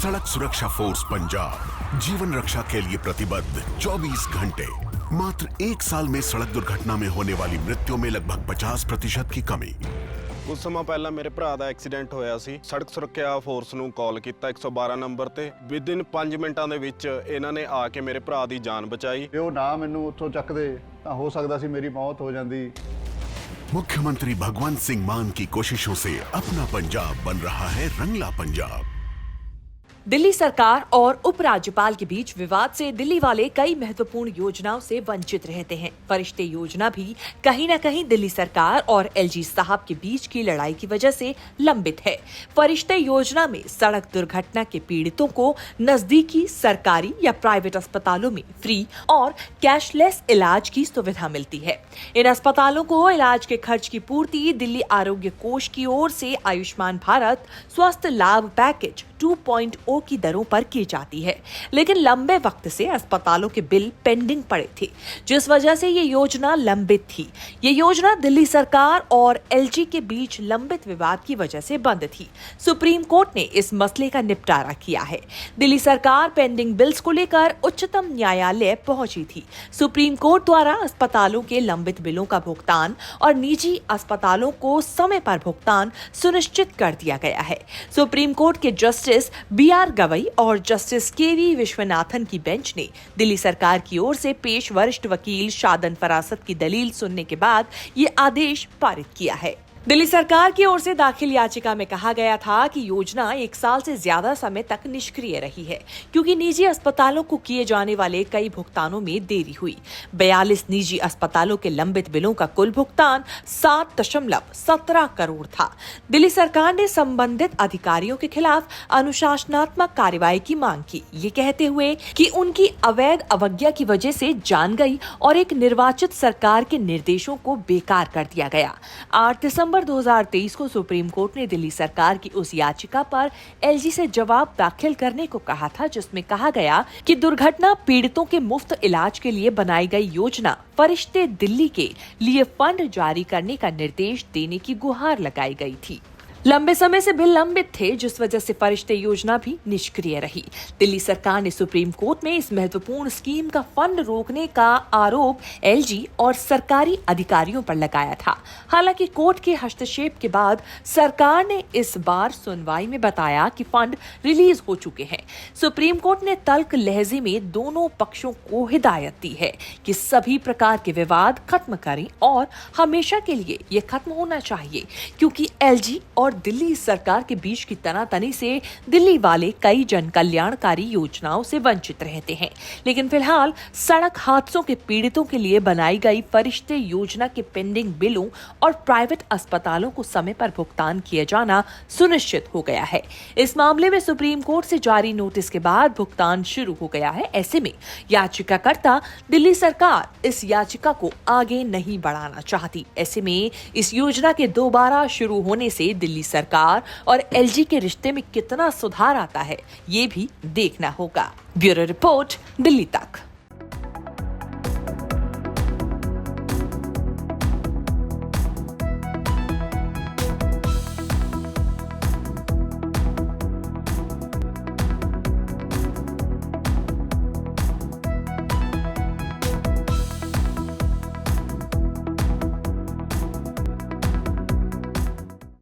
सड़क सुरक्षा फोर्स पंजाब जीवन रक्षा के लिए प्रतिबद्ध 24 घंटे। मात्र 1 साल में सड़क दुर्घटना में होने वाली मृत्यु में लगभग 50% की कमी। ਕੁਝ ਸਮਾਂ ਪਹਿਲਾਂ ਮੇਰੇ ਭਰਾ ਦਾ ਐਕਸੀਡੈਂਟ ਹੋਇਆ ਸੀ। ਸੜਕ ਸੁਰੱਖਿਆ ਫੋਰਸ ਨੂੰ ਕਾਲ ਕੀਤਾ 112 ਨੰਬਰ ਤੇ। ਵਿਦਿਨ 5 ਮਿੰਟਾਂ ਦੇ ਵਿੱਚ ਇਹਨਾਂ ਨੇ ਆ ਕੇ ਮੇਰੇ ਭਰਾ ਦੀ ਜਾਨ ਬਚਾਈ। ਜੇ ਉਹ ਨਾ ਮੈਨੂੰ ਉੱਥੋਂ ਚੱਕਦੇ ਤਾਂ ਹੋ ਸਕਦਾ ਸੀ ਮੇਰੀ ਮੌਤ ਹੋ ਜਾਂਦੀ। मुख्यमंत्री भगवंत सिंह मान की कोशिशों से अपना पंजाब बन रहा है रंगला पंजाब। दिल्ली सरकार और उपराज्यपाल के बीच विवाद से दिल्ली वाले कई महत्वपूर्ण योजनाओं से वंचित रहते हैं। फरिश्ते योजना भी कहीं न कहीं दिल्ली सरकार और एलजी साहब के बीच की लड़ाई की वजह से लंबित है। फरिश्ते योजना में सड़क दुर्घटना के पीड़ितों को नजदीकी सरकारी या प्राइवेट अस्पतालों में फ्री और कैशलेस इलाज की सुविधा मिलती है। इन अस्पतालों को इलाज के खर्च की पूर्ति दिल्ली आरोग्य कोष की ओर से आयुष्मान भारत स्वास्थ्य लाभ पैकेज 2.0 की दरों पर की जाती है। लेकिन लंबे वक्त से अस्पतालों के बिल पेंडिंग पड़े थे, जिस वजह से ये योजना लंबित थी। ये योजना दिल्ली सरकार और एलजी के बीच लंबित विवाद की वजह से बंद थी। सुप्रीम कोर्ट ने इस मसले का निपटारा किया है। दिल्ली सरकार पेंडिंग बिल्स को लेकर उच्चतम न्यायालय पहुंची थी। सुप्रीम कोर्ट द्वारा अस्पतालों के लंबित बिलों का भुगतान और निजी अस्पतालों को समय पर भुगतान सुनिश्चित कर दिया गया है। सुप्रीम कोर्ट के जस्टिस BR गवई और जस्टिस KV विश्वनाथन की बेंच ने दिल्ली सरकार की ओर से पेश वरिष्ठ वकील शादन फरासत की दलील सुनने के बाद ये आदेश पारित किया है। दिल्ली सरकार की ओर से दाखिल याचिका में कहा गया था कि योजना 1 साल से ज्यादा समय तक निष्क्रिय रही है, क्योंकि निजी अस्पतालों को किए जाने वाले कई भुगतानों में देरी हुई। 42 निजी अस्पतालों के लंबित बिलों का कुल भुगतान 7.17 करोड़ था। दिल्ली सरकार ने संबंधित अधिकारियों के खिलाफ अनुशासनात्मक कार्रवाई की मांग की, ये कहते हुए कि उनकी अवैध अवज्ञा की वजह से जान गई और एक निर्वाचित सरकार के निर्देशों को बेकार कर दिया गया। 8 दिसंबर 2023 को सुप्रीम कोर्ट ने दिल्ली सरकार की उस याचिका पर एलजी से जवाब दाखिल करने को कहा था, जिसमें कहा गया कि दुर्घटना पीड़ितों के मुफ्त इलाज के लिए बनाई गई योजना फरिश्ते दिल्ली के लिए फंड जारी करने का निर्देश देने की गुहार लगाई गई थी। लंबे समय से बिल लंबित थे, जिस वजह से फरिश्ते योजना भी निष्क्रिय रही। दिल्ली सरकार ने सुप्रीम कोर्ट में इस महत्वपूर्ण स्कीम का फंड रोकने का आरोप एलजी और सरकारी अधिकारियों पर लगाया था। हालांकि कोर्ट के हस्तक्षेप के बाद सरकार ने इस बार सुनवाई में बताया कि फंड रिलीज हो चुके हैं। सुप्रीम कोर्ट ने तल्ख लहजे में दोनों पक्षों को हिदायत दी है कि सभी प्रकार के विवाद खत्म करें और हमेशा के लिए ये खत्म होना चाहिए, क्योंकि एलजी और दिल्ली सरकार के बीच की तनातनी से दिल्ली वाले कई जन कल्याणकारी योजनाओं से वंचित रहते हैं। लेकिन फिलहाल सड़क हादसों के पीड़ितों के लिए बनाई गई फरिश्ते योजना के पेंडिंग बिलों और प्राइवेट अस्पतालों को समय पर भुगतान किया जाना सुनिश्चित हो गया है। इस मामले में सुप्रीम कोर्ट से जारी नोटिस के बाद भुगतान शुरू हो गया है। ऐसे में याचिकाकर्ता दिल्ली सरकार इस याचिका को आगे नहीं बढ़ाना चाहती। ऐसे में इस योजना के दोबारा शुरू होने से दिल्ली सरकार और एलजी के रिश्ते में कितना सुधार आता है, ये भी देखना होगा। ब्यूरो रिपोर्ट, दिल्ली तक।